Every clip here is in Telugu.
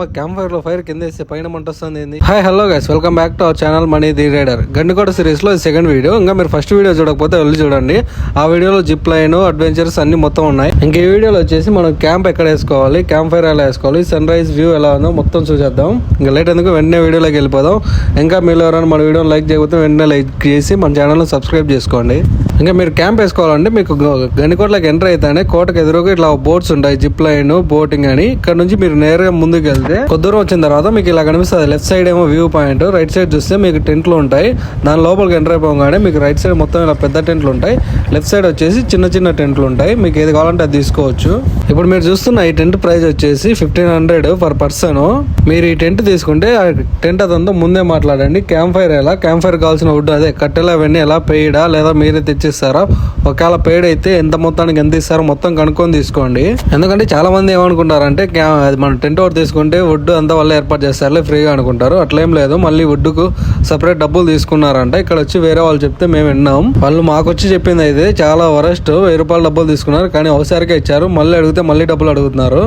అమ్మ క్యాంప్ ఫైర్ లో ఫైర్ కింద వేస్తే పైన మంట వస్తుంది. Hi hello guys, welcome back to our channel money the rider. Gandikota series లో సెకండ్ వీడియో. ఇంకా మీరు ఫస్ట్ వీడియో చూడకపోతే వెళ్ళి చూడండి. ఆ వీడియోలో జిప్ లైన్ అడ్వెంచర్స్ అన్ని మొత్తం ఉన్నాయి. ఇంకా ఈ వీడియోలో వచ్చేసి మనం క్యాంప్ ఎక్కడ వేసుకోవాలి, క్యాంప్ ఫైర్ ఎలా వేసుకోవాలి, సన్ రైజ్ వ్యూ ఎలా ఉందో మొత్తం చూసేద్దాం. ఇంకా లేట్ ఎందుకు వెంటనే వీడియోలోకి వెళ్ళిపోదాం. ఇంకా మీరు ఎవరైనా మన వీడియోని లైక్ చేయకపోతే వెంటనే లైక్ చేసి మన ఛానల్ని సబ్స్క్రైబ్ చేసుకోండి. ఇంకా మీరు క్యాంప్ వేసుకోవాలంటే మీకు గండికోటలోకి ఎంటర్ అయితేనే కోటకు ఎదురుగా ఇట్లా బోట్స్ ఉంటాయి, జిప్ లైన్, బోటింగ్ అని. ఇక్కడ నుంచి మీరు నేరుగా ముందుకు వెళ్తే కొద్ది దూరం వచ్చిన తర్వాత మీకు ఇలా కనిపిస్తుంది. లెఫ్ట్ సైడ్ ఏమో వ్యూ పాయింట్, రైట్ సైడ్ చూస్తే మీకు టెంట్లు ఉంటాయి. దాని లోపలికి ఎంటర్ అయిపోగానే మీకు రైట్ సైడ్ మొత్తం ఇలా పెద్ద టెంట్లు ఉంటాయి, లెఫ్ట్ సైడ్ వచ్చేసి చిన్న చిన్న టెంట్లు ఉంటాయి. మీకు ఏది కావాలంటే అది తీసుకోవచ్చు. ఇప్పుడు మీరు చూస్తున్న ఈ టెంట్ ప్రైస్ వచ్చేసి 1500 పర్ పర్సన్. మీరు ఈ టెంట్ తీసుకుంటే ఆ టెంట్ అదంతా ముందే మాట్లాడండి. క్యాంప్ ఫైర్ ఎలా, క్యాంప్ ఫైర్ కావాల్సిన వుడ్ అదే కట్టెలు అవన్నీ ఎలా పేయడా లేదా మీరే తెచ్చిస్తారా, ఒకవేళ పేడ్ అయితే ఎంత మొత్తానికి ఎంత ఇస్తారో మొత్తం కనుక్కొని తీసుకోండి. ఎందుకంటే చాలా మంది ఏమనుకుంటారంటే మన టెంట్ ఒకటి తీసుకుంటే వుడ్ అంతా వల్ల ఏర్పాటు చేస్తారులే ఫ్రీగా అనుకుంటారు. అట్లేం లేదు, మళ్ళీ వుడ్కు సపరేట్ డబ్బులు తీసుకున్నారంట. ఇక్కడ వచ్చి వేరే వాళ్ళు చెప్తే మేము విన్నాం. వాళ్ళు మాకు వచ్చి చెప్పింది అయితే చాలా వరస్ట్, 1000 రూపాయలు డబ్బులు తీసుకున్నారు కానీ ఒకసారికే ఇచ్చారు. మళ్ళీ అడిగితే మళ్ళీ డబ్బులు అడుగుతున్నారు.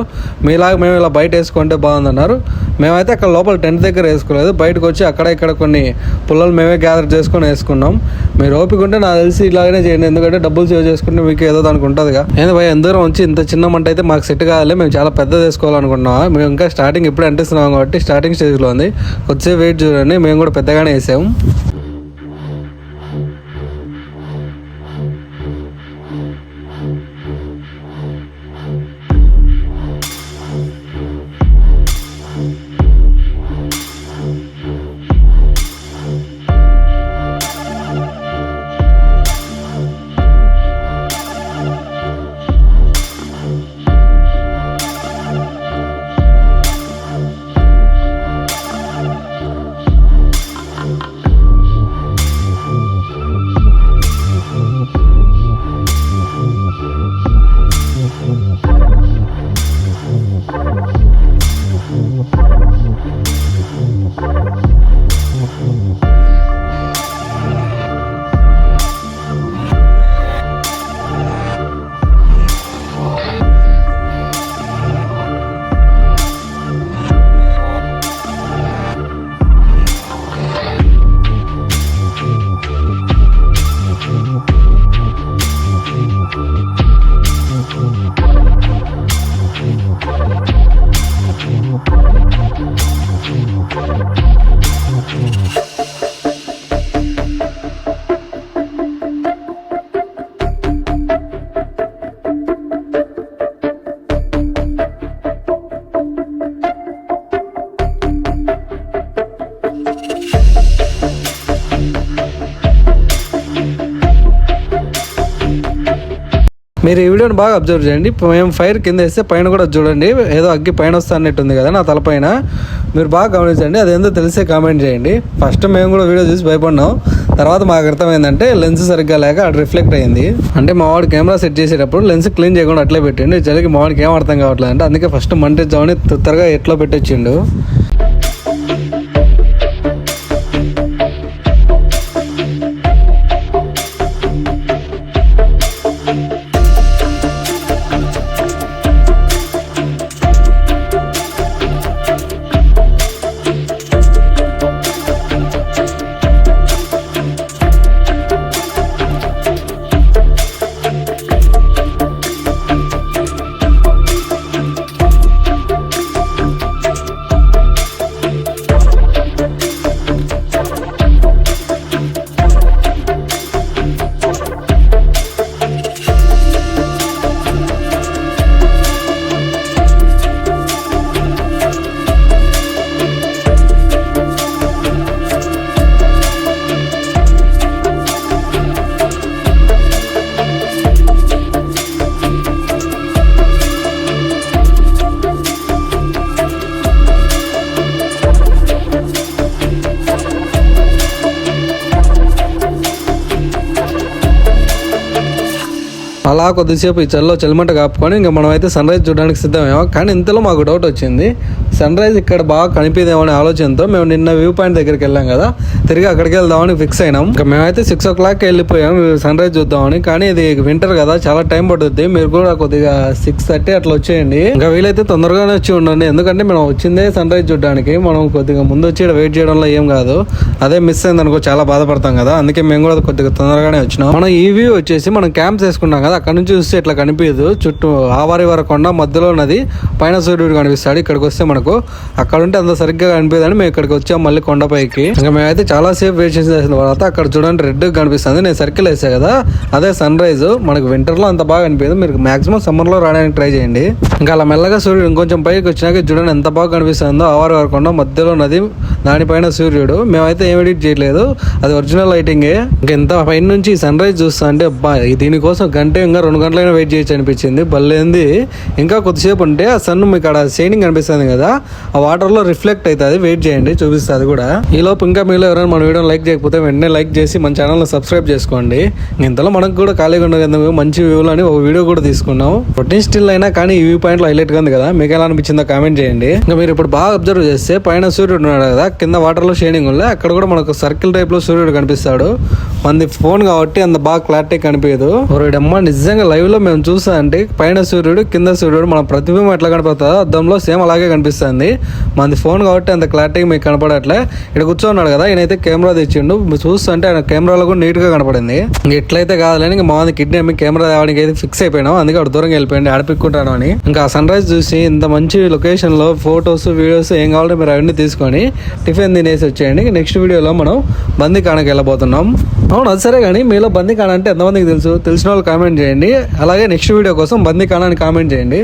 మీలాగా మేము ఇలా బయట వేసుకుంటే బాగుందన్నారు. మేమైతే అక్కడ లోపల టెంట్ దగ్గర వేసుకోలేదు, బయటకు వచ్చి అక్కడ ఇక్కడ కొన్ని పుల్లలు మేమే గ్యాదర్ చేసుకొని వేసుకున్నాం. మీరు ఓపిక ఉంటే నాకు తెలిసి ఇలాగనే చేయండి, ఎందుకంటే డబ్బులు సేవ్ చేసుకుంటే మీకు ఏదో దానికి ఉంటుందిగా. ఏంది భయ ఎంత దూరం వచ్చి ఇంత చిన్న మంట అయితే మాకు సెట్ కావాలి, మేము చాలా పెద్ద వేసుకోవాలనుకుంటున్నాం. మేము ఇంకా స్టార్టింగ్ ఇప్పుడు అంటిస్తున్నాం కాబట్టి స్టార్టింగ్ స్టేజ్లో ఉంది. కొద్దిసేపు వెయిట్ చూడండి, మేము కూడా పెద్దగానే వేసాము. మీరు ఈ వీడియోని బాగా అబ్జర్వ్ చేయండి. మేము ఫైర్ కింద వేస్తే పైన కూడా చూడండి, ఏదో అగ్గి పైన వస్తా అన్నట్టుంది కదా నా తలపైన. మీరు బాగా గమనించండి, అదేందో తెలిసే కామెంట్ చేయండి. ఫస్ట్ మేము కూడా వీడియో చూసి భయపడినాం, తర్వాత మాకు అర్థమైందంటే లెన్స్ సరిగ్గా లేక అటు రిఫ్లెక్ట్ అయింది. అంటే మా వాడు కెమెరా సెట్ చేసేటప్పుడు లెన్స్ క్లీన్ చేయకుండా అట్లే పెట్టిండు. చలికి మా వాడికి ఏం అర్థం కావట్లేదు అంటే అందుకే ఫస్ట్ మంటిద్దామని త్వరగా ఎట్లో పెట్టొచ్చిండు. అలా కొద్దిసేపు ఈ చలిలో చలిమంట కాపుకొని ఇంకా మనం అయితే సన్ రైజ్ చూడడానికి సిద్ధమేమో. కానీ ఇంతలో మాకు డౌట్ వచ్చింది, సన్ రైజ్ ఇక్కడ బాగా కనిపిదేమో అనే ఆలోచనతో మేము నిన్న వ్యూ పాయింట్ దగ్గరికి వెళ్ళాం కదా, తిరిగి అక్కడికి వెళ్దామని ఫిక్స్ అయినాం. ఇంకా మేమైతే 6 o'clock వెళ్ళిపోయాం సన్ రైజ్ చూద్దామని. కానీ ఇది వింటర్ కదా, చాలా టైం పడుతుంది. మీరు కూడా కొద్దిగా 6:30 అట్లా వచ్చేయండి. ఇంకా వీలైతే తొందరగానే వచ్చి ఉండండి, ఎందుకంటే మనం వచ్చిందే సన్ రైజ్ చూడడానికి. మనం కొద్దిగా ముందు వచ్చి వెయిట్ చేయడంలో ఏం కాదు, అదే మిస్ అయింది అనుకో చాలా బాధపడతాం కదా. అందుకే మేము కూడా కొద్దిగా తొందరగానే వచ్చినాం. మనం ఈ వ్యూ వచ్చేసి మనం క్యాంప్స్ వేసుకున్నాం కదా, అక్కడ నుంచి చూస్తే ఇట్లా కనిపించదు. చుట్టూ ఆవారి కొండ మధ్యలో ఉన్నది, పైన సూర్యుడు కనిపిస్తాడు. ఇక్కడికి వస్తే మనకు అక్కడ ఉంటే అంత సరిగ్గా కనిపించదని మేము ఇక్కడికి వచ్చాం మళ్ళీ కొండపైకి. ఇంకా మేమైతే చాలా సేపు వెయిట్ చేసిన తర్వాత అక్కడ చూడండి రెడ్ కనిపిస్తుంది. నేను సర్కిల్ వేసా కదా, అదే సన్ రైజ్. మనకు వింటర్ లో అంత బాగా కనిపించదు, మీరు మాక్సిమం సమ్మర్ లో రావడానికి ట్రై చేయండి. ఇంకా అలా మెల్లగా సూర్యుడు ఇంకొంచెం పైకి వచ్చినాక చూడండి ఎంత బాగా కనిపిస్తుందో. ఆవారి కొండ మధ్యలో ఉన్నది, దానిపైన సూర్యుడు. మేమైతే ఏం ఎడిట్ చేయలేదు, అది ఒరిజినల్ లైటింగే. ఇంకా ఎంత పైన నుంచి సన్ రైజ్ చూస్తా అంటే అబ్బా దీనికోసం గంట ఇంకా 2 గంటలైనా వెయిట్ చేయొచ్చు అనిపించింది. బల్లేంది. ఇంకా కొద్దిసేపు ఉంటే ఆ సన్ మీకు అక్కడ షైనింగ్ కనిపిస్తుంది కదా, ఆ వాటర్ లో రిఫ్లెక్ట్ అవుతుంది. వెయిట్ చేయండి, చూపిస్తుంది కూడా. ఈ లోపు ఇంకా మీలో ఎవరైనా మన వీడియో లైక్ చేయకపోతే వెంటనే లైక్ చేసి మన ఛానల్ సబ్స్క్రైబ్ చేసుకోండి. ఇంతలో మనకు కూడా ఖాళీగా ఉండదు, మంచి వ్యూలో అని ఒక వీడియో కూడా తీసుకున్నాం. రొటీన్ స్టిల్ అయినా కానీ ఈ వ్యూ పాయింట్ లో హైలైట్ గా ఉంది కదా, మీకు ఎలా అనిపించిందో కామెంట్ చేయండి. ఇంకా మీరు ఇప్పుడు బాగా అబ్జర్వ్ చేస్తే పైన సూర్యుడు ఉన్నాడు కదా, కింద వాటర్ లో షైనింగ్ ఉంది. అక్కడ కూడా మనకు సర్కిల్ టైప్ లో సూర్యుడు కనిపిస్తాడు. మనది ఫోన్ కాబట్టి అంత బాగా క్లారిటీ కనిపించదు. ఒరేడమ్మ నిజంగా లైవ్ లో మేము చూసా అంటే పైన సూర్యుడు కింద సూర్యుడు మన ప్రతిబింబం ఎట్లా కనపడుతుందో అద్దంలో సేమ్ అలాగే కనిపిస్తుంది. మనది ఫోన్ కాబట్టి అంత క్లారిటీ మీకు కనపడట్లే. ఇక్కడ కూర్చోన్నాడు కదా, ఈయనైతే కెమెరా తెచ్చిండు. చూస్తుంటే ఆయన కెమెరాలో కూడా నీట్ గా కనపడింది. ఎట్లయితే కాదులేని ఇంకా మాది కిడ్నీ కెమెరా తేవడానికి అయితే ఫిక్స్ అయిపోయినాం. అందుకే అక్కడ దూరంగా వెళ్ళిపోయింది, ఆడిపిక్కుంటాను అని. ఇంకా సన్ రైజ్ చూసి ఇంత మంచి లొకేషన్ లో ఫొటోస్ వీడియోస్ ఏం కావాలంటే మీరు అవన్నీ తీసుకొని టిఫిన్ తినేసి వచ్చేయండి. నెక్స్ట్ వీడియోలో మనం బందీఖానాకి వెళ్ళబోతున్నాం. అవును అది సరే కానీ మీలో బందీఖానా అంటే ఎంతమందికి తెలుసు? తెలిసిన వాళ్ళు కామెంట్ చేయండి. అలాగే నెక్స్ట్ వీడియో కోసం బందీఖానా అని కామెంట్ చేయండి.